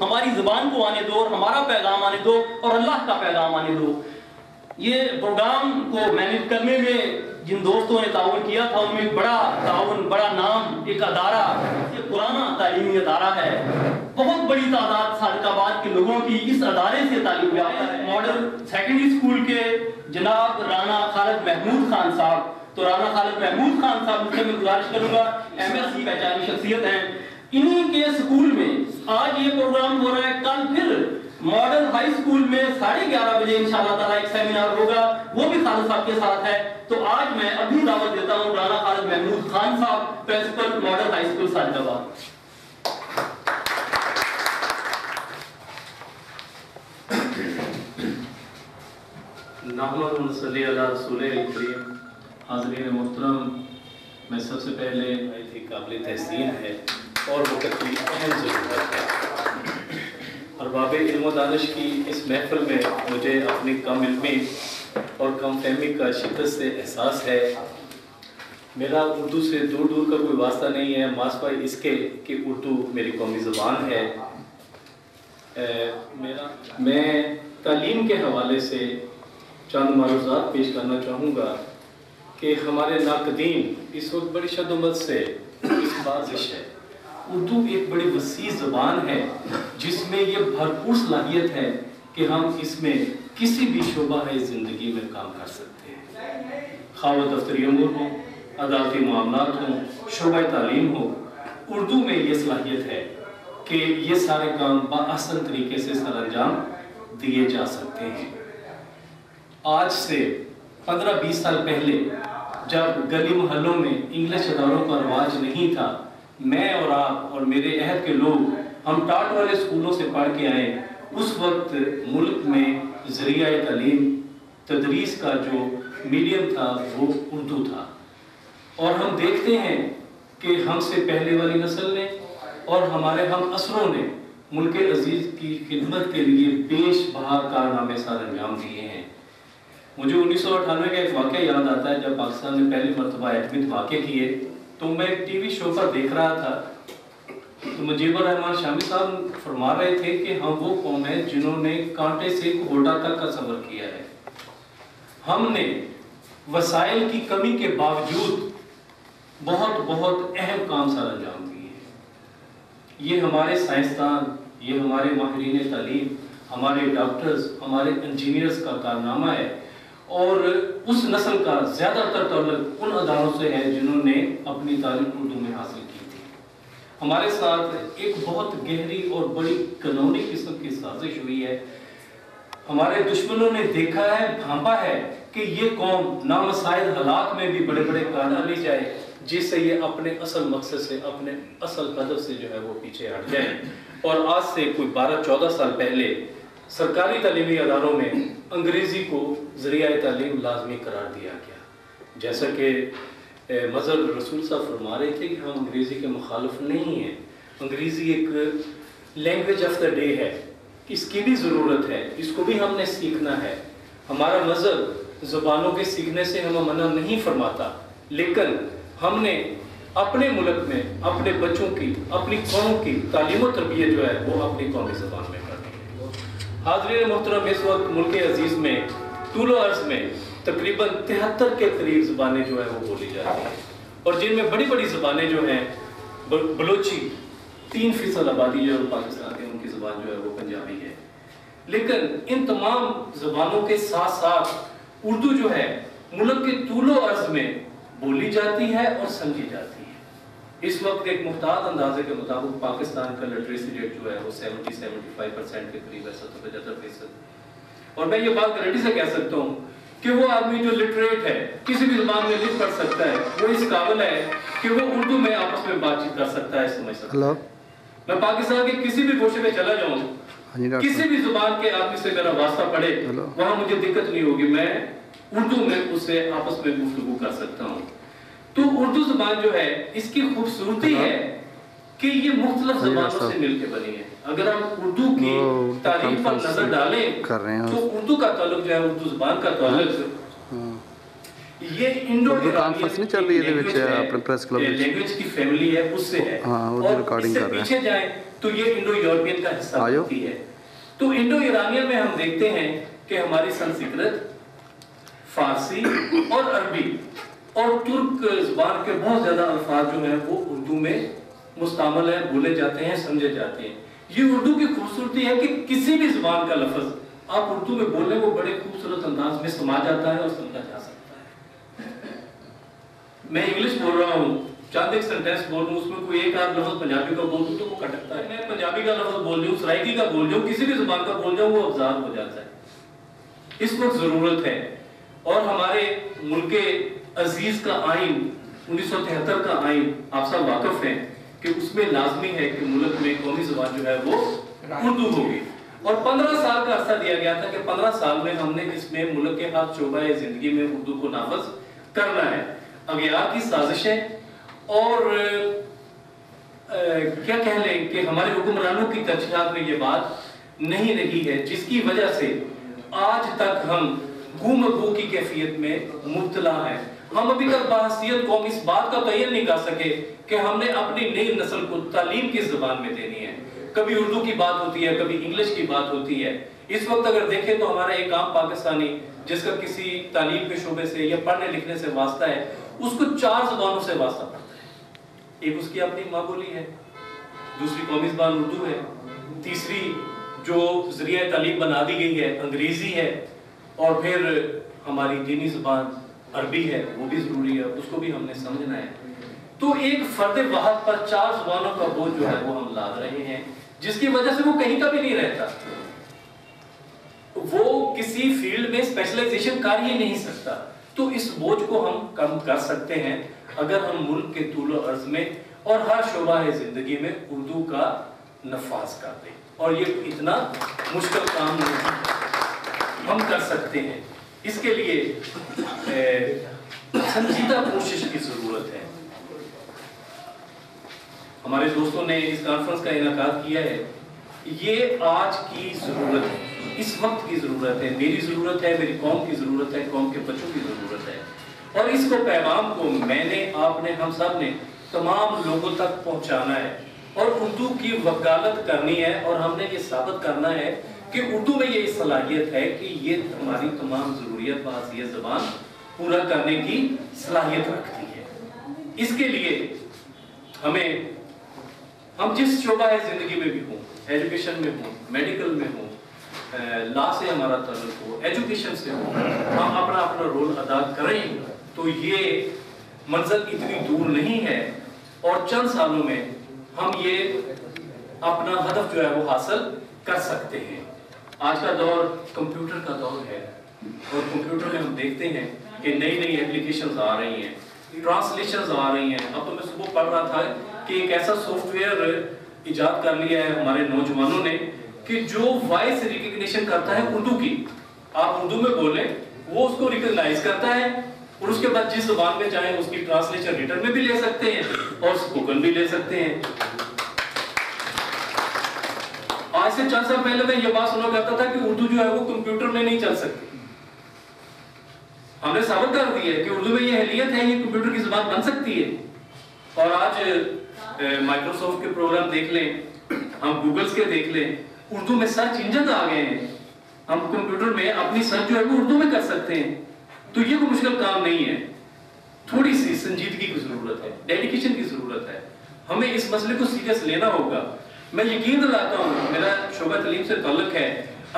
ہماری زبان کو آنے دو اور ہمارا پیغام آنے دو اور اللہ کا پیغام آنے دو۔ یہ پروگرام کو مینیج کرنے میں جن دوستوں نے تعاون کیا تھا ان میں ایک بڑا تعاون، بڑا نام، ایک ادارہ، یہ پرانا تعلیمی ادارہ ہے، بہت بڑی تعداد صادق آباد کے لوگوں کی اس ادارے سے تعلیم یافتہ ہے۔ ماڈل سیکنڈری اسکول کے جناب رانا خالد محمود خان صاحب، تو رانا خالد محمود خان صاحب سے میں گزارش کروں گا، ایم ایس سی پہچانی شخصیت ہیں، انہی کے اسکول میں آج یہ پروگرام ہو رہا ہے۔ کل پھر ماڈل ہائی اسکول میں 11:30 بجے انشاءاللہ تعالیٰ ایک سیمینار ہوگا، وہ بھی خالد صاحب کے ساتھ ہے۔ تو آج میں ابھی دعوت دیتا ہوں رانا خالد محمود خان صاحب، پرنسپل ماڈل ہائی اسکول صادق آباد۔ نحمد و نصلی علی رسول کریم۔ حاضرین محترم، میں سب سے پہلے قابل تحسین ہے اور وقت کی اہم ضرورت ہے۔ ارباب علم و دانش کی اس محفل میں مجھے اپنی کم علمی اور کم فہمی کا شدت سے احساس ہے۔ میرا اردو سے دور دور کا کوئی واسطہ نہیں ہے، ماسوائے اس کے کہ اردو میری قومی زبان ہے۔ میں تعلیم کے حوالے سے چند معروضات پیش کرنا چاہوں گا کہ ہمارے ناقدین اس وقت بڑی شدت سے اس بازش ہے۔ اردو ایک بڑی وسیع زبان ہے جس میں یہ بھرپور صلاحیت ہے کہ ہم اس میں کسی بھی شعبہ زندگی میں کام کر سکتے ہیں، خواہ وہ دفتری امور ہوں، عدالتی معاملات ہوں، شعبہ تعلیم ہو۔ اردو میں یہ صلاحیت ہے کہ یہ سارے کام بآسان طریقے سے سر انجام دیے جا سکتے ہیں۔ آج سے 15-20 سال پہلے جب گلی محلوں میں انگلش اداروں کا رواج نہیں تھا، میں اور آپ اور میرے عہد کے لوگ ہم ٹاٹ والے اسکولوں سے پڑھ کے آئے، اس وقت ملک میں ذریعہ تعلیم تدریس کا جو میڈیم تھا وہ اردو تھا، اور ہم دیکھتے ہیں کہ ہم سے پہلے والی نسل نے اور ہمارے ہم عصروں نے ملک عزیز کی خدمت کے لیے بیش بہا کارنامے سر انجام دیے ہیں۔ مجھے 1998 کا ایک واقعہ یاد آتا ہے، جب پاکستان نے پہلی مرتبہ ایٹمی دھماکے کیے تو میں ایک ٹی وی شو پر دیکھ رہا تھا، تو مجیب الرحمان شامی صاحب فرما رہے تھے کہ ہم وہ قوم ہیں جنہوں نے کانٹے سے گھوڑا تک کا سفر کیا ہے۔ ہم نے وسائل کی کمی کے باوجود بہت اہم کام سر انجام دیے ہیں۔ یہ ہمارے سائنسدان، یہ ہمارے ماہرین تعلیم، ہمارے ڈاکٹرز، ہمارے انجینئرز کا کارنامہ ہے، اور اس نسل کا زیادہ تر تعلق ان اداروں سے ہے جنہوں نے اپنی تعلیم اردو میں حاصل کی تھی۔ ہمارے ساتھ ایک بہت گہری اور بڑی قانونی قسم کی سازش ہوئی ہے۔ ہمارے دشمنوں نے دیکھا ہے، بھانپا ہے کہ یہ قوم نامساعد حالات میں بھی بڑے بڑے کارنامے لی جائے جس سے یہ اپنے اصل مقصد سے، اپنے اصل ہدف سے جو ہے وہ پیچھے ہٹ جائیں۔ اور آج سے کوئی 12-14 سال پہلے سرکاری تعلیمی اداروں میں انگریزی کو ذریعہ تعلیم لازمی قرار دیا گیا، جیسا کہ مظہر رسول صاحب فرما رہے تھے کہ ہم انگریزی کے مخالف نہیں ہیں۔ انگریزی ایک لینگویج آف دا ڈے ہے، اس کی بھی ضرورت ہے، اس کو بھی ہم نے سیکھنا ہے۔ ہمارا مذہب زبانوں کے سیکھنے سے ہمیں منع نہیں فرماتا، لیکن ہم نے اپنے ملک میں اپنے بچوں کی، اپنی قوم کی تعلیم و تربیت جو ہے وہ اپنی قومی زبان میں کرنی ہے۔ حاضرین محترم، اس وقت ملک عزیز میں طول و عرض میں تقریباً 73 کے قریب زبانیں جو ہیں وہ بولی جاتی ہیں، اور جن میں بڑی بڑی زبانیں جو ہیں بلوچی 3% آبادی جو پاکستان کی، ان کی زبان جو ہے وہ پنجابی ہے۔ لیکن ان تمام زبانوں کے ساتھ ساتھ اردو جو ہے ملک کے طول و عرض میں بولی جاتی ہے اور سمجھی جاتی ہے۔ اس وقت ایک محتاط اندازے کے مطابق پاکستان کا لٹریسی ریٹ جو ہے وہ 70-75% کے قریب ہے، 70-75%۔ اور میں یہ بات گارنٹی سے کہہ سکتا ہوں کہ وہ آدمی جو لٹریٹ ہے، کسی بھی زبان میں لکھ پڑھ سکتا ہے، وہ اس قابل ہے کہ وہ اردو میں آپس میں بات چیت کر سکتا ہے، سمجھ سکتا ہے۔ میں پاکستان کے کسی بھی گوشے میں چلا جاؤں، کسی بھی زبان کے آدمی سے میرا واسطہ پڑے، وہاں مجھے دقت نہیں ہوگی، میں اردو میں اس سے آپس میں گفتگو کر سکتا ہوں۔ تو اردو زبان جو ہے اس کی خوبصورتی ہے کہ یہ مختلف زبانوں سے مل کے بنی ہے۔ اگر ہم اردو کی تاریخ پر نظر ڈالیں تو اردو کا تعلق جو ہے، اردو زبان کا تعلق یہ انڈو کانفرنس نہیں چل رہی ہے اپنے پریس کلب لینگویج کی فیملی ہے اس سے ہے، اور اس سے پیچھے جائیں تو یہ انڈو یورپین کا حصہ ہوتی ہے۔ تو انڈو ایرانیہ میں ہم دیکھتے ہیں کہ ہماری سنسکرت، فارسی اور عربی اور ترک زبان کے بہت زیادہ الفاظ جو ہیں وہ اردو میں مستعمل ہیں، بولے جاتے ہیں، سمجھے جاتے ہیں۔ یہ اردو کی خوبصورتی ہے کہ کسی بھی زبان کا لفظ آپ اردو میں بولیں وہ بڑے خوبصورت انداز میں سما جاتا ہے اور سمجھا جا سکتا ہے۔ میں انگلش بول رہا ہوں، چاند ایک سینٹینس بول رہا ہوں، اس میں کوئی ایک آدھ لفظ پنجابی کا بول دوں تو وہ کٹکتا ہے۔ میں پنجابی کا لفظ بول جاؤں، سرائکی کا بول جاؤں، کسی بھی زبان کا بول جاؤں، وہ ابزار ہو جاتا ہے۔ اس وقت ضرورت ہے، اور ہمارے ملک عزیز کا آئین 1973 کا آئین آپ سب واقف ہیں کہ اس میں لازمی ہے کہ ملک میں قومی زبان جو ہے وہ اردو ہوگی، اور 15 سال کا عرصہ دیا گیا تھا کہ 15 سال میں ہم نے اس میں ملک کے ہر شعبہ زندگی میں اردو کو نافذ کرنا ہے۔ اغیار کی سازشیں اور کیا کہہ لیں کہ ہمارے حکمرانوں کی ترجیحات میں یہ بات نہیں رہی ہے، جس کی وجہ سے آج تک ہم گم گو کی کیفیت میں مبتلا ہیں۔ ہم ابھی تک بحثیت قوم اس بات کا تعین نہیں کر سکے کہ ہم نے اپنی نئی نسل کو تعلیم کس زبان میں دینی ہے۔ کبھی اردو کی بات ہوتی ہے، کبھی انگلش کی بات ہوتی ہے۔ اس وقت اگر دیکھیں تو ہمارا ایک عام پاکستانی جس کا کسی تعلیم کے شعبے سے یا پڑھنے لکھنے سے واسطہ ہے، اس کو 4 زبانوں سے واسطہ پڑتا ہے۔ ایک اس کی اپنی ماں بولی ہے، دوسری قومی زبان اردو ہے، تیسری جو ذریعہ تعلیم بنا دی گئی ہے انگریزی ہے، اور پھر ہماری دینی زبان عربی ہے، وہ بھی ضروری ہے، اس کو بھی ہم نے سمجھنا ہے۔ تو ایک فرد واحد پر 4 زبانوں کا بوجھ جو ہے وہ ہم لاد رہے ہیں، جس کی وجہ سے وہ کہیں کا بھی نہیں رہتا، وہ کسی فیلڈ میں اسپیشلائزیشن کر ہی نہیں سکتا۔ تو اس بوجھ کو ہم کم کر سکتے ہیں اگر ہم ملک کے طول و عرض میں اور ہر شعبہ زندگی میں اردو کا نفاذ کر دیں، اور یہ اتنا مشکل کام نہیں، ہم کر سکتے ہیں۔ اس کے لیے سنجیدہ کوشش کی ضرورت ہے۔ ہمارے دوستوں نے اس کانفرنس کا انعقاد کیا ہے، یہ آج کی ضرورت ہے، اس وقت کی ضرورت ہے، میری ضرورت ہے، میری قوم کی ضرورت ہے، قوم کے بچوں کی ضرورت ہے، اور اس کو پیغام کو میں نے، آپ نے، ہم سب نے تمام لوگوں تک پہنچانا ہے، اور اردو کی وکالت کرنی ہے، اور ہم نے یہ ثابت کرنا ہے کہ اردو میں یہ صلاحیت ہے کہ یہ ہماری تمام ضروریات بحثیت زبان پورا کرنے کی صلاحیت رکھتی ہے۔ اس کے لیے ہم جس شعبہ زندگی میں بھی ہوں، ایجوکیشن میں ہوں، میڈیکل میں ہوں، لا سے ہمارا تعلق ہو، ایجوکیشن سے ہو، ہم اپنا رول ادا کریں تو یہ منزل اتنی دور نہیں ہے، اور چند سالوں میں ہم یہ اپنا ہدف جو ہے وہ حاصل کر سکتے ہیں۔ آج کا دور کمپیوٹر کا دور ہے، اور کمپیوٹر میں ہم دیکھتے ہیں کہ نئی نئی ایپلیکیشنز آ رہی ہیں، ٹرانسلیشنز آ رہی ہیں۔ اب تو میں صبح پڑھ رہا تھا کہ ایک ایسا سافٹ ویئر ایجاد کر لیا ہے ہمارے نوجوانوں نے کہ جو وائس ریکگنیشن کرتا ہے اردو کی، آپ اردو میں بولیں وہ اس کو ریکگنائز کرتا ہے، اور اس کے بعد جس زبان میں چاہیں اس کی ٹرانسلیشن ریٹن میں بھی لے سکتے ہیں اور اسپوکن بھی لے سکتے ہیں۔ آج سے چند سال پہلے میں یہ بات سنا کرتا تھا کہ اردو جو ہے وہ کمپیوٹر میں نہیں چل سکتی، ہم نے ثابت کر دیا ہے کہ اردو میں یہ اہلیت ہے، یہ کمپیوٹر کی زبان بن سکتی ہے۔ اور آج مائکروسافٹ کے پروگرام دیکھ لیں، ہم گوگلز کے دیکھ لیں، اردو میں سرچ انجن آ گئے ہیں، ہم کمپیوٹر میں اپنی سرچ جو ہے وہ اردو میں کر سکتے ہیں۔ تو یہ کوئی مشکل کام نہیں ہے، تھوڑی سی سنجیدگی کی ضرورت ہے، ڈیڈیکیشن کی ضرورت ہے، ہمیں اس مسئلے کو سیریس لینا ہوگا۔ میں یقین دلاتا ہوں، میرا شعبہ تعلیم سے تعلق ہے،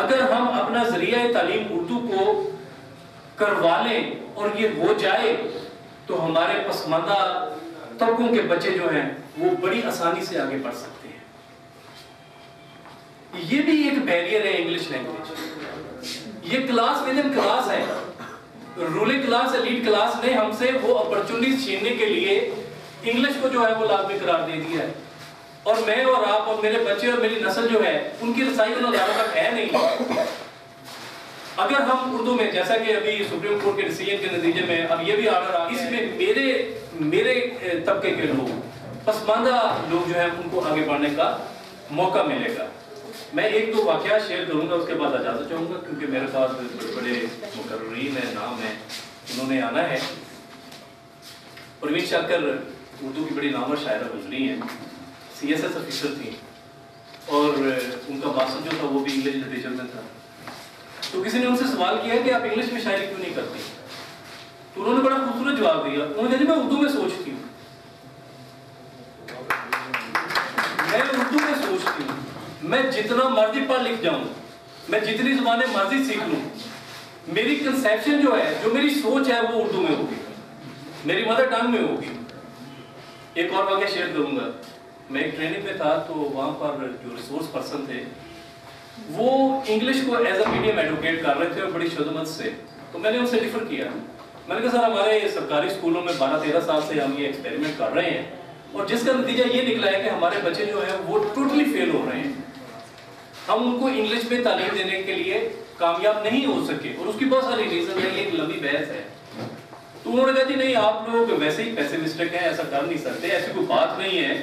اگر ہم اپنا ذریعہ تعلیم اردو کو کروا لیں اور یہ ہو جائے تو ہمارے پسماندہ طبقوں کے بچے جو ہیں وہ بڑی آسانی سے آگے بڑھ سکتے ہیں۔ یہ بھی ایک بیریئر ہے انگلش لینگویج، یہ کلاس ود ان کلاس ہے، رولنگ کلاس، ایلیٹ کلاس نے ہم سے وہ اپرچونٹیز چھیننے کے لیے انگلش کو جو ہے وہ لازمی قرار دے دیا ہے، اور میں اور آپ اور میرے بچے اور میری نسل جو ہے ان کی رسائی ان اداروں تک ہے نہیں۔ اگر ہم اردو میں، جیسا کہ ابھی سپریم کورٹ کے ڈیسیژن کے نتیجے میں اب یہ بھی آرڈر آ گیا، اس میں میرے طبقے کے لوگ، پسماندہ لوگ جو ہیں ان کو آگے بڑھنے کا موقع ملے گا۔ میں ایک دو واقعات شیئر کروں گا، اس کے بعد اجازت چاہوں گا کیونکہ میرے پاس بڑے مقررین ہیں، نام ہیں۔ انہوں نے آنا ہے. پروین شاکر اردو کی بڑی نامور شاعرہ گزری ہیں, CSS افیسر تھیں, اور ان کا ماسٹر جو تھا وہ بھی انگلش لٹریچر میں تھا. تو کسی نے ان سے سوال کیا کہ آپ انگلش میں شاعری کیوں نہیں کرتے؟ تو انہوں نے بڑا خوبصورت جواب دیا. انہوں نے کہا جی میں اردو میں سوچتی ہوں, میں اردو میں سوچتی ہوں, میں جتنا مرضی پڑھ لکھ جاؤں, میں جتنی زبانیں مرضی سیکھ لوں, میری کنسیپشن جو ہے, جو میری سوچ ہے وہ اردو میں ہوگی, میری مدر ٹنگ میں ہوگی. ایک اور واقعہ شیئر کروں گا. میں ایک ٹریننگ میں تھا, تو وہاں پر جو ریسورس پرسن تھے وہ انگلش کو ایز اے میڈیم ایڈوکیٹ کر رہے تھے اور بڑی شدت سے. تو میں نے ان سے ڈیفر کیا, میں نے کہا سر ہمارے سرکاری اسکولوں میں 12-13 سال سے ہم یہ ایکسپیریمنٹ کر رہے ہیں, اور جس کا نتیجہ یہ نکلا ہے کہ ہمارے بچے جو ہیں وہ ٹوٹلی فیل ہو رہے ہیں. ہم ان کو انگلش میں تعلیم دینے کے لیے کامیاب نہیں ہو سکے, اور اس کی بہت ساری ریزن ہے, یہ ایک لمبی بحث ہے. تو انہوں نے کہا جی نہیں, آپ لوگ ویسے ہی پیسمسٹک ہیں, ایسا کر نہیں سکتے, ایسی کوئی بات نہیں ہے.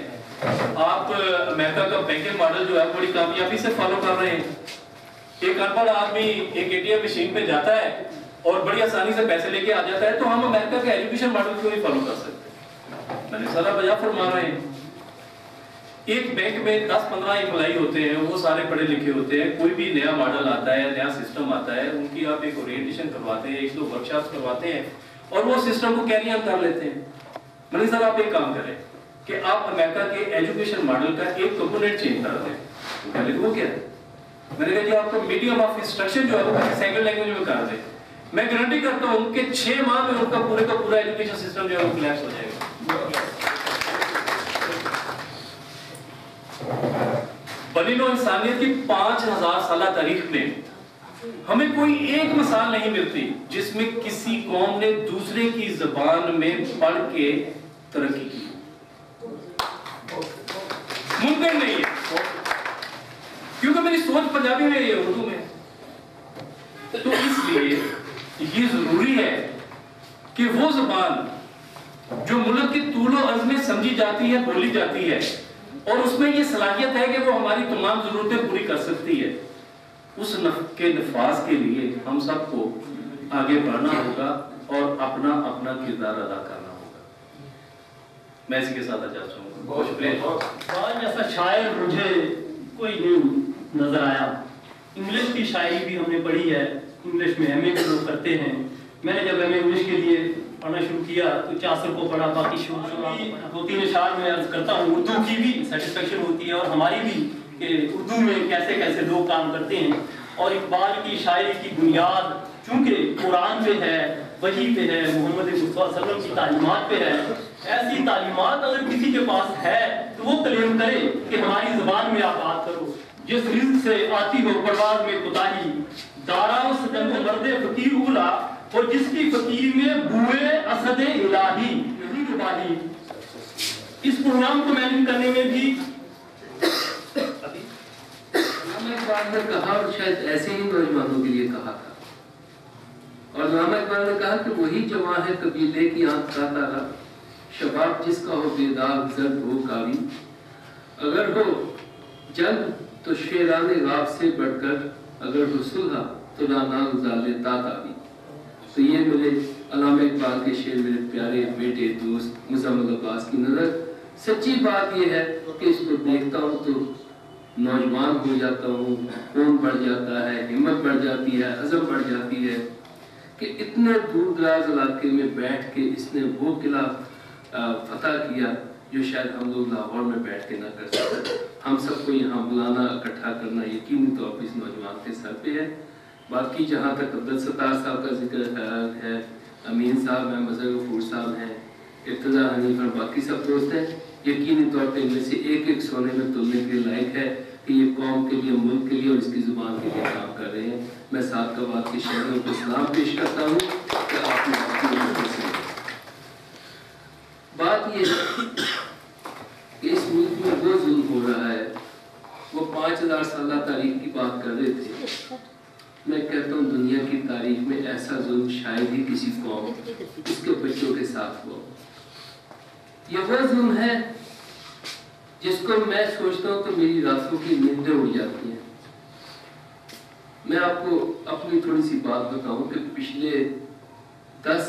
آپ امریکہ کا بینکنگ ماڈل جو ہے بڑی کامیابی سے فالو کر رہے ہیں. ایک ان پڑھ آدمی ایک ATM مشین پہ جاتا ہے اور بڑی آسانی سے پیسے لے کے آ جاتا ہے, تو ہم امریکہ کا ایجوکیشن ماڈل کیوں نہیں فالو کر سکتے؟ میں نے سارا بجا فرما رہے ہیں. ایک بینک میں 10-15 امپلائی ہوتے ہیں, وہ سارے پڑھے لکھے ہوتے ہیں. کوئی بھی نیا ماڈل آتا ہے, نیا سسٹم آتا ہے, ان کی آپ ایک اورینٹیشن کرواتے ہیں, 1-2 ورکشاپس کرواتے ہیں, اور وہ سسٹم کو کیری آن کر لیتے ہیں. میں نے سر آپ ایک کام کریں کہ آپ امریکہ کے ایجوکیشن ماڈل کا ایک کمپوننٹ چینج کر دیں. پہلے وہ کیا ہے؟ میں نے کہا جی آپ کا میڈیم آف انسٹرکشن جو ہے وہ سیکنڈ لینگویج میں کر دیں. میں گارنٹی کرتا ہوں کہ 6 ماہ میں ان کا پورے کا پورا ایجوکیشن سسٹم جو ہے وہ کلیپس ہو جائے گا. بنی نوع انسانیت کی 5000 سالہ تاریخ میں ہمیں کوئی ایک مثال نہیں ملتی جس میں کسی قوم نے دوسرے کی زبان میں پڑھ کے ترقی کی. ممکن نہیں ہے, کیونکہ میری سوچ پنجابی میں ہے, اردو میں. تو اس لیے یہ ضروری ہے کہ وہ زبان جو ملک کے طول و عرض میں سمجھی جاتی ہے, بولی جاتی ہے, اور اس میں یہ صلاحیت ہے کہ وہ ہماری تمام ضرورتیں پوری کر سکتی ہے, اس کے نفاذ کے لیے ہم سب کو آگے بڑھنا ہوگا اور اپنا اپنا کردار ادا کرنا ہوگا. میں اسی کے ساتھ اجازت چاہوں گا. بہت شکریہ. آج ایسا شاعر مجھے کوئی نہیں نظر آیا. انگلش کی شاعری بھی ہم نے پڑھی ہے, انگلش میں MA بھی لوگ کرتے ہیں. میں نے جب MA انگلش کے لیے پڑھنا شروع کیا تو 400 کو پڑھا, باقی شروع 2-3 اشعار میں عرض کرتا ہوں. اردو کی بھی سیٹسفیکشن ہوتی ہے اور ہماری بھی کہ اردو میں کیسے کیسے لوگ کام کرتے ہیں. اور اقبال کی شاعری کی بنیاد چونکہ قرآن پہ ہے, وحی پہ ہے, محمد صلی اللہ علیہ وسلم کی تعلیمات پہ ہے. ایسی تعلیمات اگر کسی کے پاس ہے تو وہ کلیم کرے کہ ہماری زبان میں آپ بات کرو. جس رزق سے آتی ہو پرواز میں کوتاہی, دارا سکند مرد فقیر اولا, اور جس کی فقیر میں بوئے اسد الہی یہی رباہی. اس پروگرام کو مینج کرنے میں بھی علامہ اقبال نے کہا, اور شاید ایسے ہی نوجوانوں کے لیے کہا تھا, اور علامہ اقبال نے کہا کہ وہی جواں ہے قبیلے کی آنکھ کا تارا, شباب جس کا ہو بیداغ زرد ہو کاوی, اگر ہو جنگ تو شیران غاب سے بڑھ کر, اگر ہو صلح تو رانا غزال تاتابی. تو یہ میرے علامہ اقبال کے شعر میرے پیارے بیٹے دوست مزمل عباس کی نظر. سچی بات یہ ہے کہ اس کو دیکھتا ہوں تو نوجوان ہو جاتا ہوں, خون بڑھ جاتا ہے, ہمت بڑھ جاتی ہے, عزم بڑھ جاتی ہے کہ اتنے دور دراز علاقے میں بیٹھ کے اس نے وہ قلعہ فتح کیا جو شاید ہم لوگ لاہور میں بیٹھ کے نہ کر سکتے. ہم سب کو یہاں بلانا, اکٹھا کرنا یقینی طور پر اس نوجوان کے سر پہ ہے. باقی جہاں تک عبدالستار صاحب کا ذکر خیال ہے, امین صاحب ہیں, مظہر غفور صاحب ہیں, ارتضیٰ حنیف اور باقی سب دوست ہیں, یقینی طور پہ ان میں سے ایک ایک سونے میں تلنے کے لائق ہے کہ یہ قوم کے لیے, ملک کے لیے اور اس کی زبان کے لیے کام کر رہے ہیں. میں سعادتآباد کے شہریوں کو سلام پیش کرتا ہوں کہ آپ نے بات یہ ہے کہ اس ملک میں وہ ظلم ہو رہا ہے. وہ 5000 سالہ تاریخ کی بات کر رہے تھے. میں کہتا ہوں دنیا کی تاریخ میں ایسا ظلم شاید ہی کسی قوم اس کے بچوں کے ساتھ ہوا. یہ وہ ظلم ہے جس کو میں سوچتا ہوں تو میری راتوں کی نیندیں اڑ جاتی ہیں. میں آپ کو اپنی تھوڑی سی بات بتاؤں کہ پچھلے 10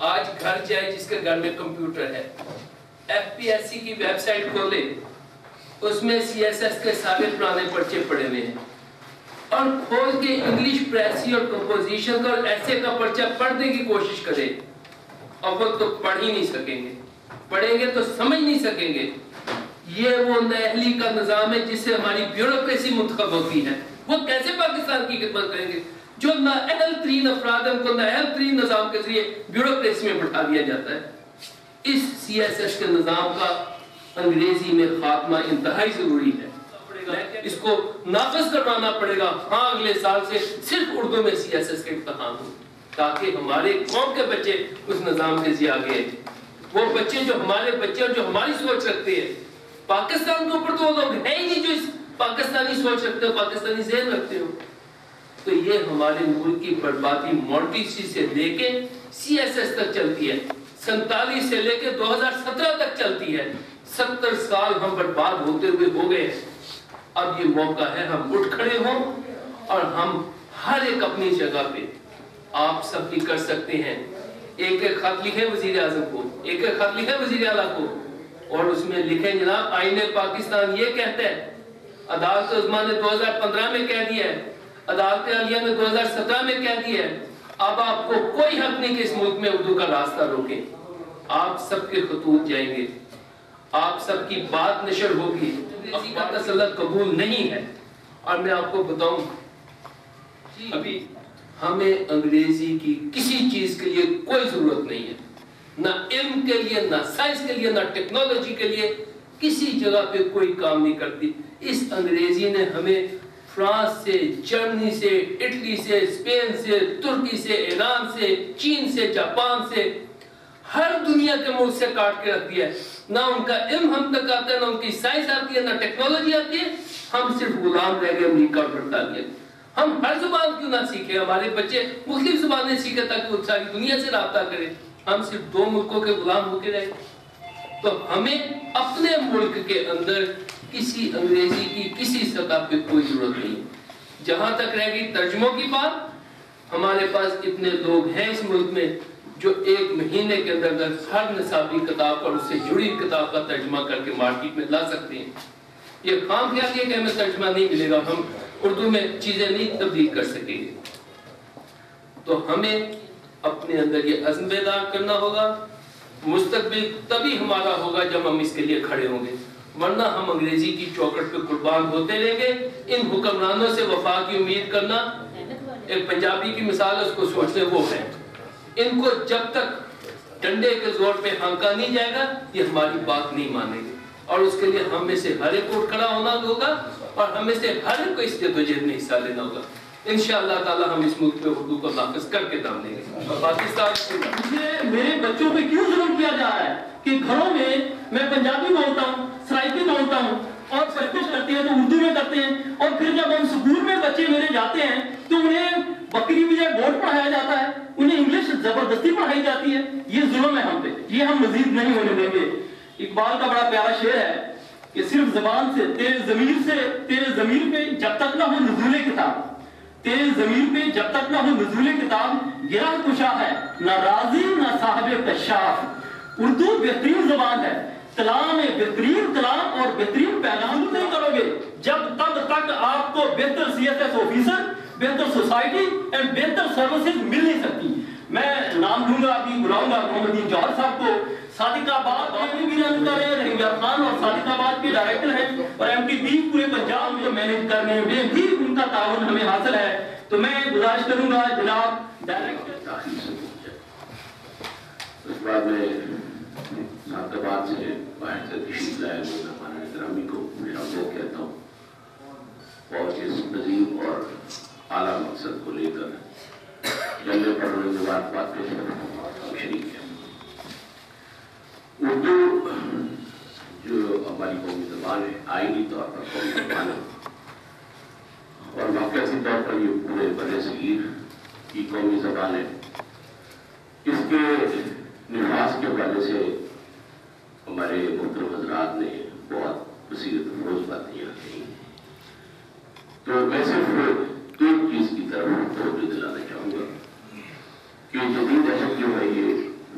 آج گھر جائے جس کے گھر میں کمپیوٹر ہے, FPSC کی ویب سائٹ کھولے, اس میں CSS کے سارے پرانے پرچے پڑے ہوئے ہیں, اور کھول کے انگلش پریسی اور کمپوزیشن کا اور ایسے کا پرچہ پڑھنے کی کوشش کرے, اول تو پڑھ ہی نہیں سکیں گے, پڑھیں گے تو سمجھ نہیں سکیں گے. یہ وہ نااہلی کا نظام ہے جس سے ہماری بیوروکریسی منتخب ہوتی ہے. وہ کیسے پاکستان کی خدمت کریں گے جو نااہل ترین افراد ان کو نااہل ترین نظام کے ذریعے بیوروکریسی میں بٹھا دیا جاتا ہے. اس CSS کے نظام کا انگریزی میں خاتمہ انتہائی ضروری ہے. اس کو نافذ کروانا پڑے گا. ہاں اگلے سال سے صرف اردو میں CSS کے امتحان ہو تاکہ ہمارے قوم کے بچے اس نظام کے ذریعے آگے, وہ بچے جو ہمارے بچے اور جو ہماری سوچ رکھتے ہیں. پاکستان کے اوپر تو وہ لوگ ہیں ہی نہیں جو اس پاکستانی سوچ رکھتے ہو, پاکستانی ذہن رکھتے ہو. تو یہ ہمارے ملک کی بربادی مونٹیسی سے لے کے CSS تک چلتی ہے, 47 سے لے کے 2017 تک چلتی ہے. 70 سال ہم برباد ہوتے ہوئے ہو گئے. اب یہ موقع ہے ہم اٹھ کھڑے ہوں اور ہم ہر ایک اپنی جگہ پہ, آپ سب بھی کر سکتے ہیں. ایک ایک خط لکھیں وزیر اعظم کو, ایک ایک خط لکھیں وزیر اعلیٰ کو, اور اس میں لکھیں جناب آئین پاکستان یہ کہتا ہے, عدالت عظمیٰ نے 2015 میں کہہ دیا ہے, عدالت عالیہ نے 2017 میں کہہ دیا ہے. اب آپ کو کوئی حق نہیں کہ اس ملک میں اردو کا راستہ روکیں. آپ سب کے خطوط جائیں گے, آپ سب کی بات نشر ہوگی. اسی کا تسلط قبول نہیں ہے. اور میں آپ کو بتاؤں, ابھی ہمیں انگریزی کی کسی چیز کے لیے کوئی ضرورت نہیں ہے, نہ علم کے لیے, نہ سائنس کے لیے, نہ ٹیکنالوجی کے لیے. کسی جگہ پہ کوئی کام نہیں کرتی. اس انگریزی نے ہمیں فرانس سے, جرمنی سے, اٹلی سے, اسپین سے, ترکی سے, ایران سے, چین سے, جاپان سے, ہر دنیا کے ملک سے کاٹ کے رکھ دیا ہے. نہ ان کا علم ہم تک آتا ہے, نہ ان کی سائنس آتی ہے, نہ ٹیکنالوجی آتی ہے. ہم صرف غلام رہ گئے امریکہ اور برطانیہ. ہم ہر زبان کیوں نہ سیکھیں, ہمارے بچے مختلف زبانیں سیکھیں تاکہ وہ ساری دنیا سے رابطہ کریں. ہم صرف 2 ملکوں کے غلام ہو کے رہے. تو ہمیں اپنے ملک کے اندر کسی انگریزی کی کسی سطح پہ کوئی ضرورت نہیں. جہاں تک رہ گئی ترجموں کی بات, ہمارے پاس اتنے لوگ ہیں اس ملک میں جو 1 مہینے کے اندر ہر نصابی کتاب اور اس سے جڑی کتاب کا ترجمہ کر کے مارکیٹ میں لا سکتے ہیں. یہ خام خیال ہے کہ ہمیں ترجمہ نہیں ملے گا, ہم اردو میں چیزیں نہیں تبدیل کر سکیں گے. تو ہمیں اپنے اندر یہ عزم بیدار کرنا ہوگا. مستقبل تبھی ہمارا ہوگا جب ہم اس کے لیے کھڑے ہوں گے, ورنہ ہم انگریزی کی چوکٹ پہ قربان ہوتے رہیں گے. ان حکمرانوں سے وفا کی امید کرنا, ایک پنجابی کی مثال ہے, اس کو سوچنے وہ ہے. ان کو جب تک ڈنڈے کے زور پہ ہانکا نہیں جائے گا, یہ ہماری بات نہیں مانیں گے. اور اس کے لیے ہم میں سے ہر ایک کو کھڑا ہونا ہوگا, اور ہم میں سے ہر ایک کو اس جدوجہد میں حصہ لینا ہوگا. انشاءاللہ تعالی ہم اس ملک میں اردو کو نافذ کر کے دام دیں گے. پاکستان میرے بچوں پہ کیوں ظلم کیا جا رہا ہے کہ گھروں میں پنجابی بولتا ہوں, سرائکی بولتا ہوں, اور پریکٹس کرتے ہیں تو اردو میں کرتے ہیں, اور پھر جب ہم اسکول میں بچے میرے جاتے ہیں تو انہیں بکری بجائے بورڈ پڑھایا جاتا ہے, انہیں انگلش زبردستی پڑھائی جاتی ہے. یہ ظلم ہے ہم پہ, یہ ہم مزید نہیں ہونے دیں گے. اقبال کا بڑا پیارا شعر ہے کہ صرف زبان سے تیرے ضمیر پہ جب تک نہ ہو نزول کتاب, تیرے ضمیر پہ جب تک نہ ہو نزول کتاب, گرہ کشا ہے نہ راضی نہ صاحب کشاف. اردو بہترین زبان ہے, کلام بہترین کلام اور بہترین پیغام نہیں کرو گے جب تک آپ کو بہتر CSS آفیسر, بہتر سوسائٹی اینڈ بہتر سروسز مل نہیں سکتی. میں نام دوں گا, ابھی بلاؤں گا محمد الدین جوہر صاحب کو. صادق آباد میں بھی رن کر رہے ہیں, رحیم خان اور صادق آباد کے ڈائریکٹر ہیں, اور MTB پورے پنجاب میں مینیج کرنے میں بھی ان کا تعاون ہمیں حاصل ہے. تو میں گزارش کروں گا جناب ڈائریکٹر. اس بعد میں صادق آباد سے باہر سے تشریف لائے ہوئے مہمان گرامی کو میرا وہ کہتا ہوں, اور اس نظیم اور اعلیٰ مقصد کو لے کر جنگل پڑھنے کے بعد بات پیش کرنا شریک ہے. اردو جو ہماری قومی زبان ہے, آئینی طور پر قومی زبان ہے, اور واقعی طور پر یہ پورے بر صغیر کی قومی زبان ہے. اس کے نفاذ کے حوالے سے ہمارے محترم حضرات نے بہت بصیرت افروز باتیں کہی. تو میں صرف ایک چیز کی طرف توجہ دلانا چاہوں گا کہ جدید ادب جو ہے یہ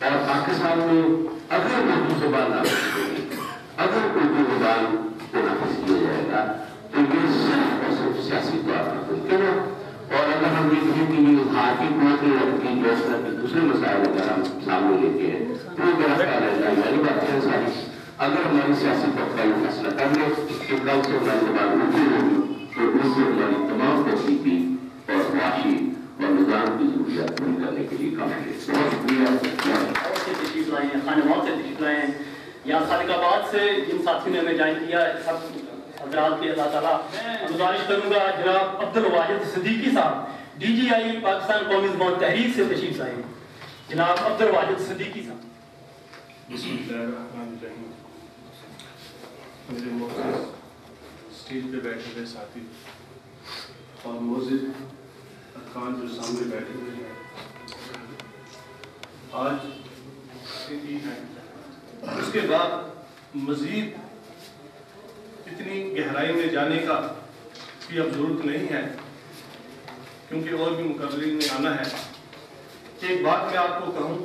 اور پاکستان میں اگر اردو زبان نافذ ہوگی، اگر اردو زبان کو نافذ کیا جائے گا تو یہ صرف اور صرف سیاسی طور پر ممکن ہے۔ اور اگر ہم یہ کہیں کہ یہ بھارتی قوتیں کی جو اس طرح کے دوسرے مسائل اگر ہم سامنے لیتے ہیں تو وہ میرا خیال ہے میری بات ہے ساری، اگر ہماری سیاسی طبقہ یہ فیصلہ کر لے کہ کل سے ہماری زبان اردو ہوگی تو اس سے ہماری تمام تحقیقی اور معاشی اور نظام کی ضروریات پوری کرنے کے لیے کافی ہے۔ بہت شکریہ۔ اور سے تشریف لائے ہیں، خانوات سے تشریف لائے ہیں، یہاں خالق آباد سے جن ساتھیوں نے ہمیں جوائن کیا ہے، سب حضرات کے اللہ تعالیٰ گزارش کروں گا جناب عبد الواجد صدیقی صاحب ڈی جی آئی پاکستان قومی زبان تحریک سے تشریف لائے ہیں، جناب عبد الواجد صدیقی صاحب۔ بسم اللہ الرحمن الرحیم۔ میرے معزز اسٹیج پہ بیٹھے ہوئے ساتھی اور معزز ارکان جو سامنے بیٹھے ہوئے ہیں، آج عید ہے، اس کے بعد مزید اتنی گہرائی میں جانے کا بھی اب ضرورت نہیں ہے کیونکہ اور بھی مقابلے میں آنا ہے۔ ایک بات میں آپ کو کہوں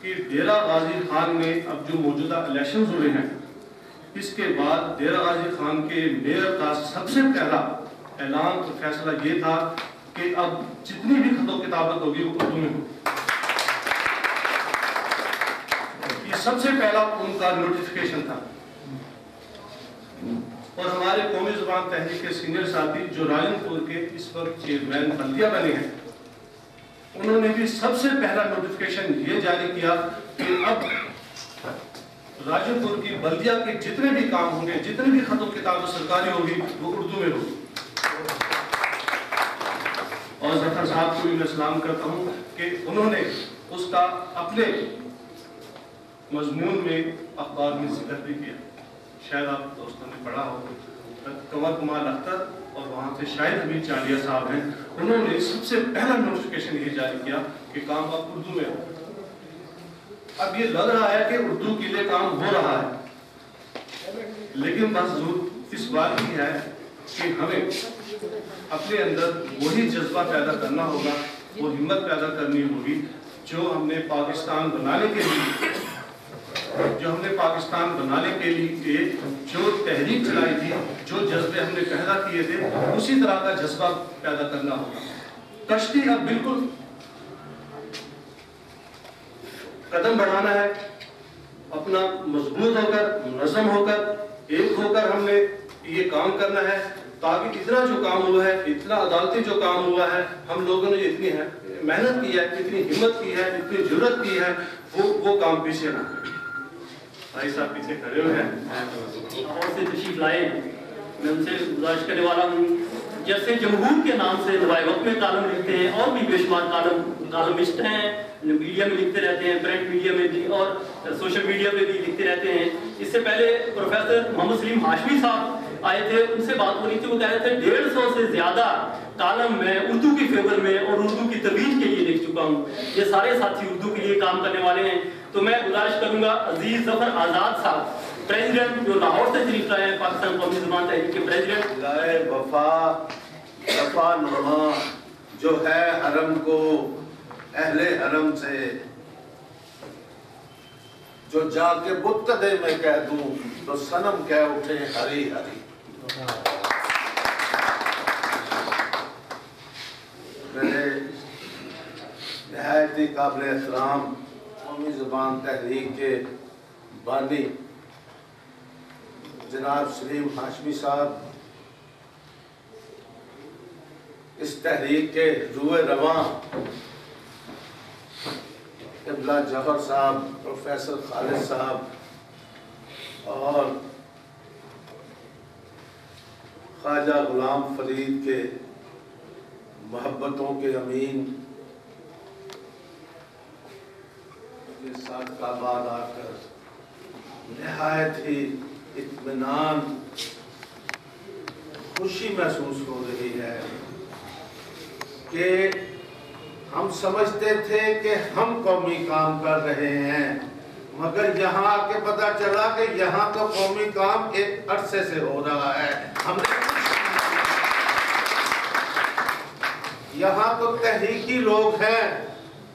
کہ ڈیرہ غازی خان میں اب جو موجودہ الیکشنز ہوئے ہیں، اس کے بعد ڈیرہ غازی خان کے میئر کا سب سے پہلا اعلان اور فیصلہ یہ تھا کہ اب جتنی بھی خط و کتابت ہوگی وہ اردو میں ہو۔ یہ سب سے پہلا ان کا نوٹیفیکیشن تھا۔ اور ہمارے قومی زبان تحریک کے سینئر ساتھی جو راجن پور کے اس وقت چیئرمین بلدیہ بنے ہیں، انہوں نے بھی سب سے پہلا نوٹیفیکیشن یہ جاری کیا کہ اب راجن پور کی بلدیہ کے جتنے بھی کام ہوں گے، جتنے بھی خط و کتاب سرکاری ہوگی وہ اردو میں ہوگی۔ اور ظفر صاحب کو بھی میں سلام کرتا ہوں کہ انہوں نے اس کا اپنے مضمون میں اخبار میں ذکر بھی کیا، شاید آپ دوستوں نے پڑھا ہو۔ کنور کمار اختر اور وہاں سے شاید حمید چالیہ صاحب ہیں، انہوں نے سب سے پہلا نوٹیفیکیشن یہ جاری کیا کہ کام اب اردو میں ہو۔ اب یہ لگ رہا ہے کہ اردو کے لیے کام ہو رہا ہے، لیکن بس ضرورت اس بات کی ہے کہ ہمیں اپنے اندر وہی جذبہ پیدا کرنا ہوگا، وہ ہمت پیدا کرنی ہوگی جو ہم نے پاکستان بنانے کے لیے جو تحریک چلائی تھی، جو جذبے ہم نے پیدا کیے تھے، اسی طرح کا جذبہ پیدا کرنا ہوگا۔ کشتی اب بالکل قدم بڑھانا ہے، اپنا مضبوط ہو کر، منظم ہو کر، ایک ہو کر ہم نے یہ کام کرنا ہے تاکہ اتنا جو کام ہوا ہے، اتنا عدالتی جو کام ہوا ہے، ہم لوگوں نے اتنی محنت کی ہے، اتنی ہمت کی ہے، اتنی جرت کی ہے، وہ کام پیچھے نہ کریں۔ بھائی صاحب پیچھے کھڑے ہوئے ہیں اور سے تشریف لائے، میں ان سے گزارش کرنے والا ہوں جیسے جمہور کے نام سے دعائے وقت میں کالم لکھتے ہیں، اور بھی بے شمار کالمسٹ ہیں، میڈیا میں لکھتے رہتے ہیں، پرنٹ میڈیا میں بھی اور سوشل میڈیا پہ بھی لکھتے رہتے ہیں۔ اس سے پہلے پروفیسر محمد سلیم ہاشمی صاحب آئے تھے، ان سے بات ہو رہی تھی، وہ کہہ رہے تھے 150 سے زیادہ کالم میں اردو کی فیور میں اور اردو کی ترویج کے لیے لکھ چکا ہوں۔ یہ سارے ساتھی اردو کے لیے کام کرنے والے ہیں، تو میں گزارش کروں گا عزیز ظفر آزاد صاحب، پریزیڈنٹ جو لاہور سے تشریف لائے ہیں، پاکستان قومی زبان تحریک کے پریزیڈنٹ۔ لائے وفا نما جو ہے حرم کو اہل حرم سے، جو جا کے بتدے میں کہہ دوں تو صنم کہہ اٹھے ہری ہری۔ میرے نہایت ہی قابل احترام قومی زبان تحریک کے بانی جناب سلیم ہاشمی صاحب، اس تحریک کے روح رواں قبلہ جوہر صاحب، پروفیسر خالد صاحب اور خواجہ غلام فرید کے محبتوں کے امین کے ساتھ آباد آ کر نہایت ہی اطمینان، خوشی محسوس ہو رہی ہے کہ ہم سمجھتے تھے کہ ہم قومی کام کر رہے ہیں، مگر یہاں آ کے پتہ چلا کہ یہاں تو قومی کام ایک عرصے سے ہو رہا ہے۔ ہم نے یہاں تو تحریکی لوگ ہیں،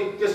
21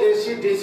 ACDC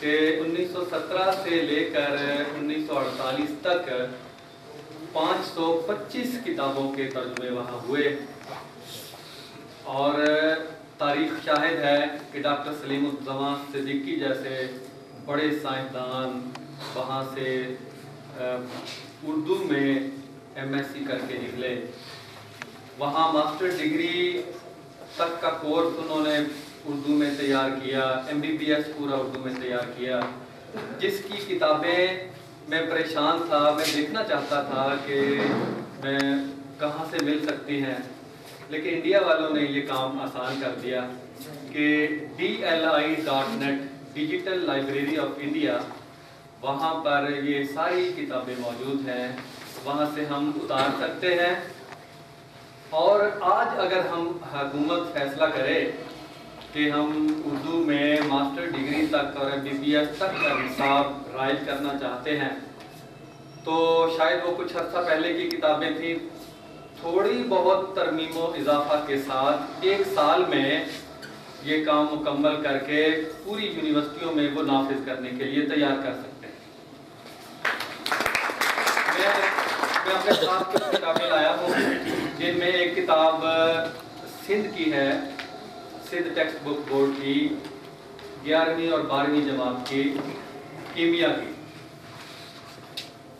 کہ 1917 سے لے کر 1948 تک 525 کتابوں کے ترجمے وہاں ہوئے، اور تاریخ شاہد ہے کہ ڈاکٹر سلیم الزماں صدیقی جیسے بڑے سائنسدان وہاں سے اردو میں MSc کر کے نکلے، وہاں ماسٹر ڈگری تک کا کورس انہوں نے اردو میں تیار کیا، MBBS پورا اردو میں تیار کیا، جس کی کتابیں میں پریشان تھا، میں دیکھنا چاہتا تھا کہ میں کہاں سے مل سکتی ہیں، لیکن انڈیا والوں نے یہ کام آسان کر دیا کہ DLI.net digital library of India, وہاں پر یہ ساری کتابیں موجود ہیں، وہاں سے ہم اتار سکتے ہیں۔ اور آج اگر ہم حکومت فیصلہ کرے کہ ہم اردو میں ماسٹر ڈگری تک اور MBBS تک کا نصاب رائج کرنا چاہتے ہیں، تو شاید وہ کچھ عرصہ پہلے کی کتابیں تھیں، تھوڑی بہت ترمیم و اضافہ کے ساتھ 1 سال میں یہ کام مکمل کر کے پوری یونیورسٹیوں میں وہ نافذ کرنے کے لیے تیار کر سکتے ہیں۔ میں اپنے ساتھ کچھ کتابیں لایا ہوں، جن میں ایک کتاب سندھ کی ہے، سندھ ٹیکسٹ بک بورڈ کی 11ویں اور 12ویں جماعت کی کیمیا کی۔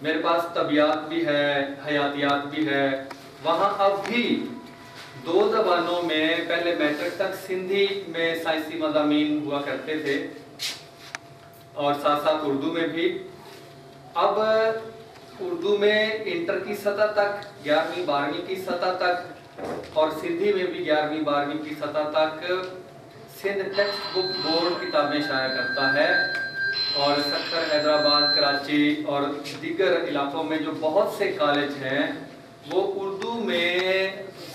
میرے پاس طبیعیات بھی ہے، حیاتیات بھی ہے۔ وہاں اب بھی 2 زبانوں میں، پہلے میٹرک تک سندھی میں سائنسی مضامین ہوا کرتے تھے اور ساتھ ساتھ اردو میں بھی۔ اب اردو میں انٹر کی سطح تک، 11ویں 12ویں کی سطح تک، اور سندھی میں بھی 11ویں 12ویں کی سطح تک سندھ ٹیکسٹ بک بورڈ کتابیں شائع کرتا ہے، اور سکھر، حیدرآباد، کراچی اور دیگر علاقوں میں جو بہت سے کالج ہیں وہ اردو میں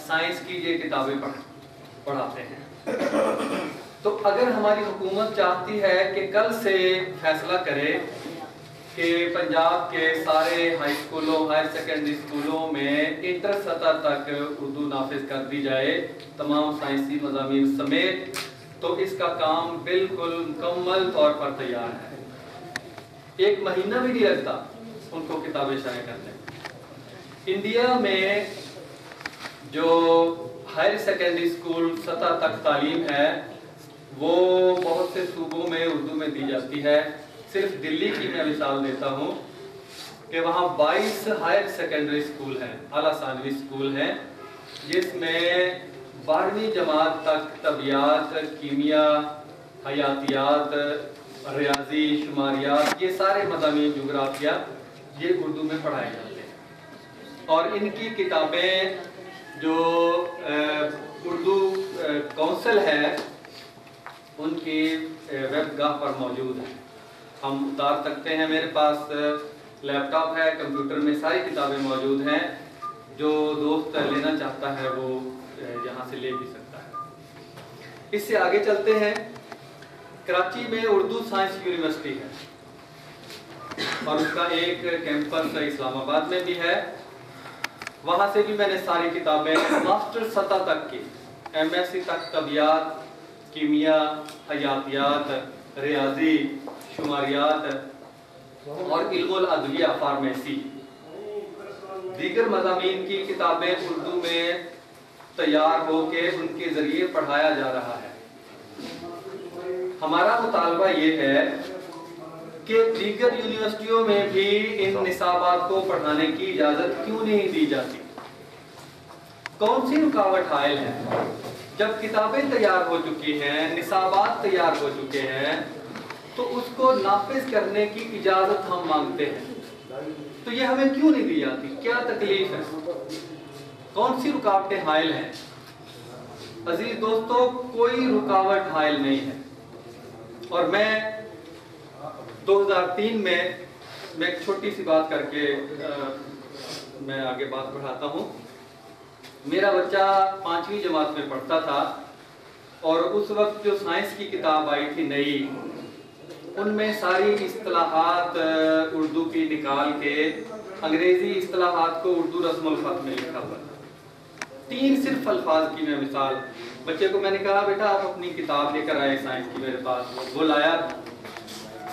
سائنس کی یہ کتابیں پڑھاتے ہیں۔ تو اگر ہماری حکومت چاہتی ہے کہ کل سے فیصلہ کرے کہ پنجاب کے سارے ہائی اسکولوں، ہائر سیکنڈری اسکولوں میں انٹر سطح تک اردو نافذ کر دی جائے تمام سائنسی مضامین سمیت، تو اس کا کام بالکل مکمل طور پر تیار ہے۔ 1 مہینہ بھی نہیں لگتا ان کو کتابیں شائع کرنے۔ انڈیا میں جو ہائر سیکنڈری اسکول سطح تک تعلیم ہے وہ بہت سے صوبوں میں اردو میں دی جاتی ہے۔ صرف دلی کی میں مثال دیتا ہوں کہ وہاں 22 ہائر سیکنڈری اسکول ہیں، اعلیٰ ثانوی اسکول ہیں، جس میں 12ویں جماعت تک طبیعیات، کیمیا، حیاتیات، ریاضی، شماریات، یہ سارے مضامین، جغرافیہ، یہ اردو میں پڑھائے جاتے ہیں۔ اور ان کی کتابیں جو اردو کونسل ہے ان کی ویب گاہ پر موجود ہیں، ہم اتار سکتے ہیں۔ میرے پاس لیپ ٹاپ ہے، کمپیوٹر میں ساری کتابیں موجود ہیں، جو دوست لینا چاہتا ہے وہ یہاں سے لے بھی سکتا ہے۔ اس سے آگے چلتے ہیں۔ کراچی میں اردو سائنس یونیورسٹی ہے اور اس کا ایک کیمپس اسلام آباد میں بھی ہے، وہاں سے بھی میں نے ساری کتابیں ماسٹر سطح تک کی، MSc تک طبیعیات، کیمیا، حیاتیات، ریاضی، شماریات اور علم الادویہ، فارمیسی، دیگر مضامین کی کتابیں اردو میں تیار ہو کے ان کے ذریعے پڑھایا جا رہا ہے۔ ہمارا مطالبہ یہ ہے کہ دیگر یونیورسٹیوں میں بھی ان نصابات کو پڑھانے کی اجازت کیوں نہیں دی جاتی؟ کون سی رکاوٹ حائل ہے؟ جب کتابیں تیار ہو چکی ہیں، نصابات تیار ہو چکے ہیں، تو اس کو نافذ کرنے کی اجازت ہم مانگتے ہیں، تو یہ ہمیں کیوں نہیں دی جاتی؟ کیا تکلیف ہے؟ کون سی رکاوٹیں حائل ہیں؟ عزیز دوستو، کوئی رکاوٹ حائل نہیں ہے۔ اور میں 2003 میں ایک چھوٹی سی بات کر کے میں آگے بات بڑھاتا ہوں۔ میرا بچہ 5ویں جماعت میں پڑھتا تھا اور اس وقت جو سائنس کی کتاب آئی تھی نئی، ان میں ساری اصطلاحات اردو کی نکال کے انگریزی اصطلاحات کو اردو رسم الخط میں لکھا ہوا تھا۔ 3 صرف الفاظ کی میں مثال، بچے کو میں نے کہا بیٹا آپ اپنی کتاب لے کر آئے سائنس کی میرے پاس، وہ لایا،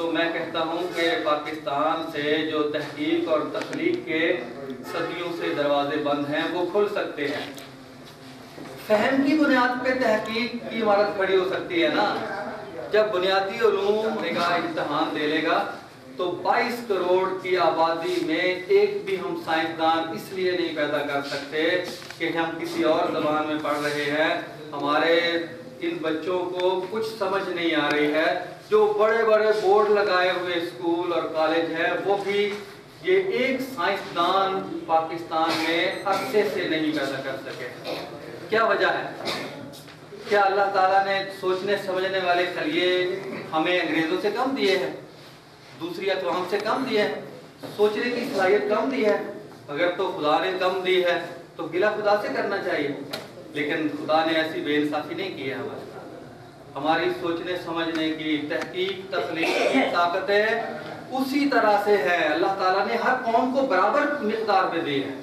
تو میں کہتا ہوں کہ پاکستان سے جو تحقیق اور تخلیق کے صدیوں سے دروازے بند ہیں وہ کھل سکتے ہیں. فہم کی بنیاد پہ تحقیق کی عمارت کھڑی ہو سکتی ہے نا. جب بنیادی علوم کا امتحان دے لے گا تو 22 کروڑ کی آبادی میں ایک بھی ہم سائنسدان اس لیے نہیں پیدا کر سکتے کہ ہم کسی اور زبان میں پڑھ رہے ہیں. ہمارے ان بچوں کو کچھ سمجھ نہیں آ رہی ہے. جو بڑے بڑے بورڈ لگائے ہوئے اسکول اور کالج ہیں وہ بھی یہ ایک سائنسدان پاکستان میں عرصے سے نہیں پیدا کر سکے. کیا وجہ ہے؟ کیا اللہ تعالیٰ نے سوچنے سمجھنے والے خلیے ہمیں انگریزوں سے کم دیے ہیں؟ دوسری اقوام سے کم دیے ہیں؟ سوچنے کی صلاحیت کم دی ہے؟ اگر تو خدا نے کم دی ہے تو گلہ خدا سے کرنا چاہیے. لیکن خدا نے ایسی بے انصافی نہیں کی ہے ہمارے ساتھ. ہماری سوچنے سمجھنے کی تحقیق تخلیق کی طاقتیں اسی طرح سے ہے. اللہ تعالیٰ نے ہر قوم کو برابر مقدار میں دی ہے.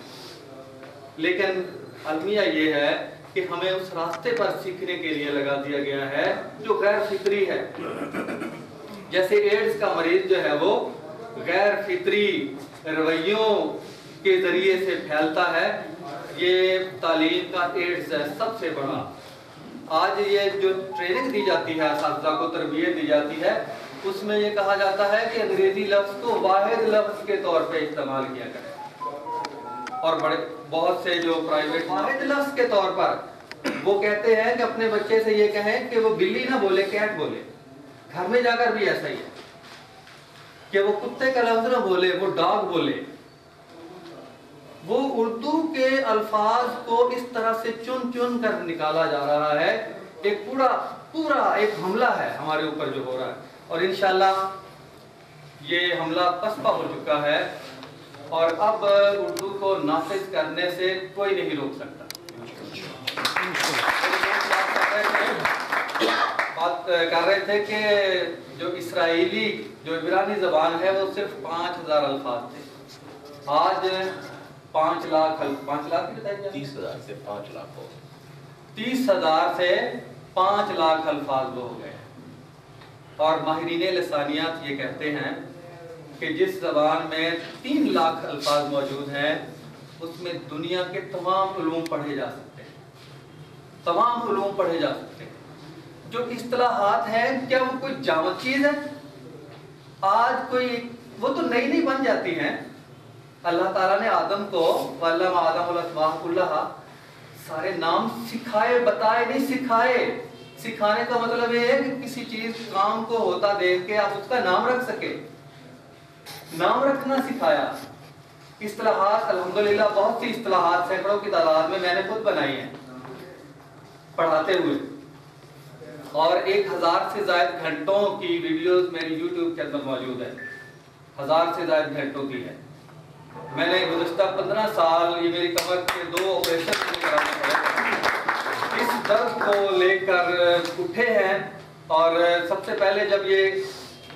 لیکن المیہ یہ ہے کہ ہمیں اس راستے پر سیکھنے کے لیے لگا دیا گیا ہے جو غیر فطری ہے. جیسے ایڈز کا مریض جو ہے وہ غیر فطری رویوں کے ذریعے سے پھیلتا ہے. یہ تعلیم کا ایڈز ہے سب سے بڑا. آج یہ جو ٹریننگ دی جاتی ہے اساتذہ کو تربیت دی جاتی ہے اس میں یہ کہا جاتا ہے کہ انگریزی لفظ کو واحد لفظ کے طور پہ استعمال کیا کریں. اور بہت سے جو پرائیویٹ واحد لفظ کے طور پر وہ کہتے ہیں کہ اپنے بچے سے یہ کہیں کہ وہ بلی نہ بولے کیٹ بولے. گھر میں جا کر بھی ایسا ہی ہے کہ وہ کتے کا لفظ نہ بولے وہ ڈاگ بولے. وہ اردو کے الفاظ کو اس طرح سے چن چن کر نکالا جا رہا ہے. ایک پورا ایک حملہ ہے ہمارے اوپر جو ہو رہا ہے اور انشاءاللہ یہ حملہ پسپا ہو چکا ہے اور اب اردو کو نافذ کرنے سے کوئی نہیں روک سکتا. بات کر رہے تھے کہ جو اسرائیلی جو عبرانی زبان ہے وہ صرف 5000 الفاظ تھے. آج 5 لاکھ 30,000 سے 5 لاکھ 30,000 سے 5 لاکھ الفاظ وہ ہو گئے. اور ماہرین لسانیات یہ کہتے ہیں کہ جس زبان میں 3 لاکھ الفاظ موجود ہیں اس میں دنیا کے تمام علوم پڑھے جا سکتے ہیں. تمام علوم پڑھے جا سکتے ہیں. جو اصطلاحات ہیں کیا وہ کوئی جامد چیز ہے؟ آج کوئی وہ تو نئی بن جاتی ہیں. اللہ تعالیٰ نے آدم کو وَعَلَّمَ آدَمَ الْأَسْمَاءَ كُلَّهَا سارے نام سکھائے بتائے نہیں سکھائے. سکھانے کا مطلب یہ ہے کہ کسی چیز کام کو ہوتا دیکھ کے آپ اس کا نام رکھ سکے. نام رکھنا سکھایا. اصطلاحات الحمدللہ بہت سی اصطلاحات سینکڑوں کی تعداد میں نے خود بنائی ہیں پڑھاتے ہوئے اور 1000 سے زائد گھنٹوں کی ویڈیوز میری یوٹیوب کے اندر موجود ہے. 1000 سے زائد گھنٹوں کی ہے. میں نے گزشتہ 15 سال یہ میری کمر کے 2 آپریشن کرانے پڑے اس درد کو لے کر اٹھے ہیں. اور سب سے پہلے جب یہ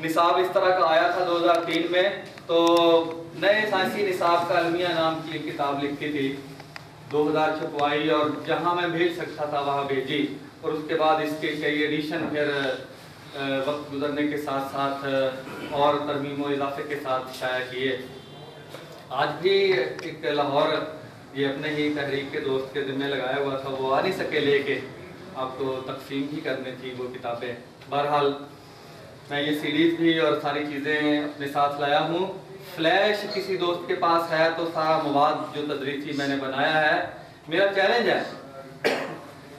نصاب اس طرح کا آیا تھا 2003 میں تو نئے سائنسی نصاب کا المیہ نام کی ایک کتاب لکھی تھی 2000 چھپوائی اور جہاں میں بھیج سکتا تھا وہاں بھیجی. اور اس کے بعد اس کے کئی ایڈیشن پھر وقت گزرنے کے ساتھ ساتھ اور ترمیم و اضافے کے ساتھ شائع کیے. آج بھی ایک لاہور یہ اپنے ہی تحریک کے دوست کے ذمہ لگایا ہوا تھا وہ آ نہیں سکے لے کے آپ کو تقسیم ہی کرنی تھی وہ کتابیں. بہرحال میں یہ سیریز بھی اور ساری چیزیں اپنے ساتھ لایا ہوں. فلیش کسی دوست کے پاس ہے تو سارا مواد جو تدریسی میں نے بنایا ہے. میرا چیلنج ہے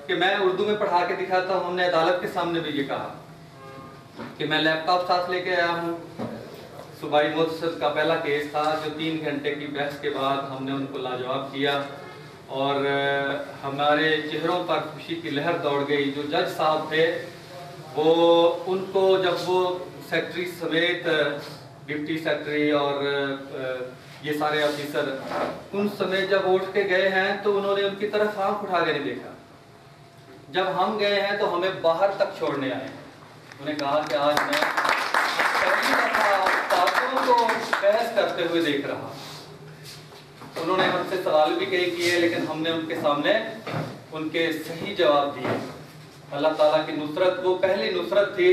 کہ میں اردو میں پڑھا کے دکھاتا ہوں. ہم نے عدالت کے سامنے بھی یہ کہا کہ میں لیپ ٹاپ ساتھ لے کے آیا ہوں. صوبائی مدثر کا پہلا کیس تھا جو 3 گھنٹے کی بحث کے بعد ہم نے ان کو لاجواب کیا اور ہمارے چہروں پر خوشی کی لہر دوڑ گئی. جو جج صاحب تھے وہ ان کو جب وہ سیکٹری سمیت ڈپٹی سیکٹری اور یہ سارے آفیسر ان سمیت جب اٹھ کے گئے ہیں تو انہوں نے ان کی طرف آنکھ اٹھا کے نہیں دیکھا. جب ہم گئے ہیں تو ہمیں باہر تک چھوڑنے آئے. انہیں کہا کہ آج میں پہلی دفعہ استادوں کو بحث کرتے ہوئے دیکھ رہا. انہوں نے ہم سے سوال بھی کئی کیے لیکن ہم نے ان کے سامنے ان کے صحیح جواب دیے. اللہ تعالیٰ کی نصرت وہ پہلی نصرت تھی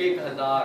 1000।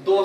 2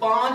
5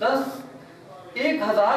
10,000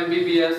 MBBS,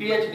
PhD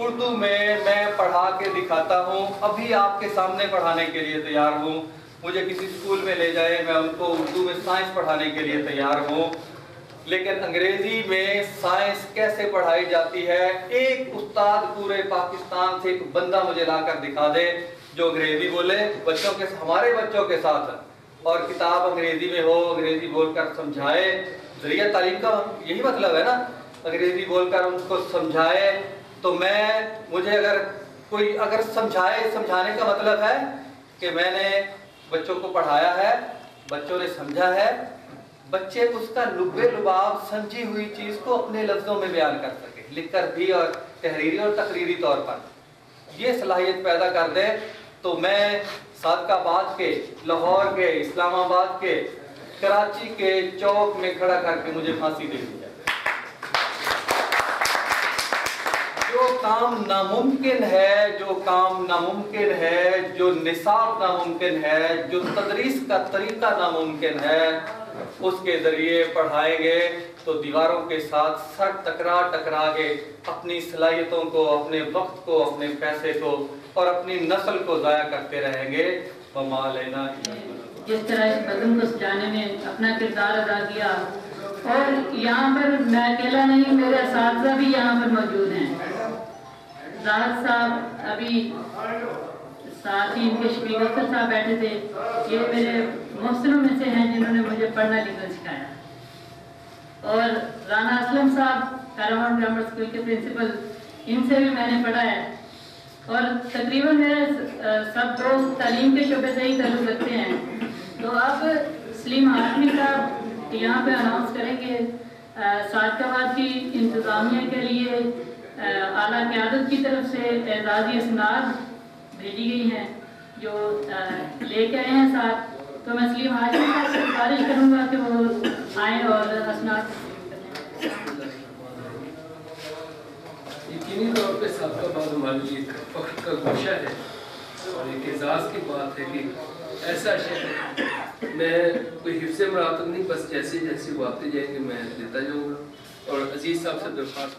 اردو میں میں پڑھا کے دکھاتا ہوں، ابھی آپ کے سامنے پڑھانے کے لیے تیار ہوں۔ مجھے کسی اسکول میں لے جائے، میں ان کو اردو میں سائنس پڑھانے کے لیے تیار ہوں، لیکن انگریزی میں سائنس کیسے پڑھائی جاتی ہے، ایک استاد پورے پاکستان سے ایک بندہ مجھے لا کر دکھا دے جو انگریزی بولے بچوں کے، ہمارے بچوں کے ساتھ، اور کتاب انگریزی میں ہو، انگریزی بول کر سمجھائے۔ ذریعہ تعلیم کا یہی مطلب ہے نا، انگریزی بول کر ان کو سمجھائے۔ تو مجھے اگر سمجھانے کا مطلب ہے کہ میں نے بچوں کو پڑھایا ہے، بچوں نے سمجھا ہے، بچے اس کا لب لباب سمجھی ہوئی چیز کو اپنے لفظوں میں بیان کر سکے، لکھ کر بھی اور تحریری اور تقریری طور پر یہ صلاحیت پیدا کر دے، تو میں صادق آباد کے، لاہور کے، اسلام آباد کے، کراچی کے چوک میں کھڑا کر کے مجھے پھانسی دے دی جائے۔ جو کام ناممکن ہے، جو نصاب ناممکن ہے، جو تدریس کا طریقہ ناممکن ہے، اس کے ذریعے پڑھائیں گے تو دیواروں کے ساتھ سر ٹکرا کے اپنی صلاحیتوں کو، اپنے وقت کو، اپنے پیسے کو اور اپنی نسل کو ضائع کرتے رہیں گے۔ وما علینا جس طرح اس بزم کو سجانے میں اپنا کردار ادا کیا، اور یہاں پر میں اکیلا نہیں، میرے اساتذہ بھی یہاں پر موجود ہیں۔ زاہد صاحب ابھی ساتھ ہی ان کے شفیق اختر صاحب بیٹھے تھے، یہ میرے محسنوں میں سے ہیں جنہوں نے مجھے پڑھنا لکھنا سکھایا۔ اور رانا اسلم صاحب کاروان گرامر اسکول کے پرنسپل، ان سے بھی میں نے پڑھا ہے، اور تقریباً میرے سب دوست تعلیم کے شعبے سے ہی تعلق رکھتے ہیں۔ تو اب سلیم ہاشمی صاحب یہاں پہ اناؤنس کریں گے صادق آباد کی انتظامیہ کے لیے اعلیٰ قیادت کی طرف سے اعزازی اسناد بھیجی گئی ہیں جو لے کے آئے ہیں ساتھ۔ تو میں سلیم ہاشمی صاحب سے گزارش کروں گا کہ وہ آئیں اور اسناد یقینی طور پہ صادق آباد ہمارے لیے ایک فخر کا گوشہ ہے اور ایک اعزاز کی بات ہے کہ ایسا شہر ہے۔ میں کوئی حفظ مراتب نہیں، بس جیسے جیسے وہ آتے جائیں گے میں دیتا جاؤں گا۔ اور عزیز صاحب سے درخواست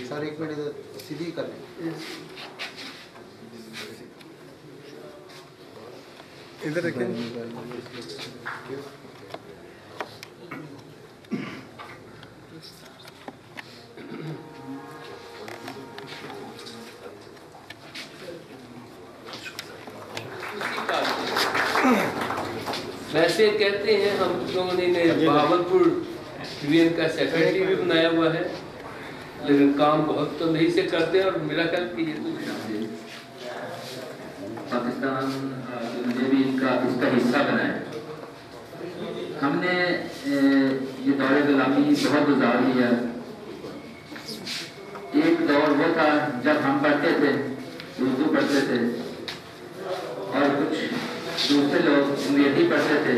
سر ایک منٹ سیدھی کر لیں، ادھر رکھیں۔ ویسے کہتے ہیں ہم لوگوں نے بہاولپور ڈویژن کا سیکرٹری بھی بنایا ہوا ہے، لیکن کام بہت تو نہیں سے کرتے، اور میرا خیال کہ یہ پاکستان نے بھی اس کا حصہ بنایا۔ ہم نے یہ دور غلامی بہت گزار لیا۔ ایک دور وہ تھا جب ہم پڑھتے تھے، اردو پڑھتے تھے، اور کچھ دوسرے لوگ انگریزی پڑھتے تھے۔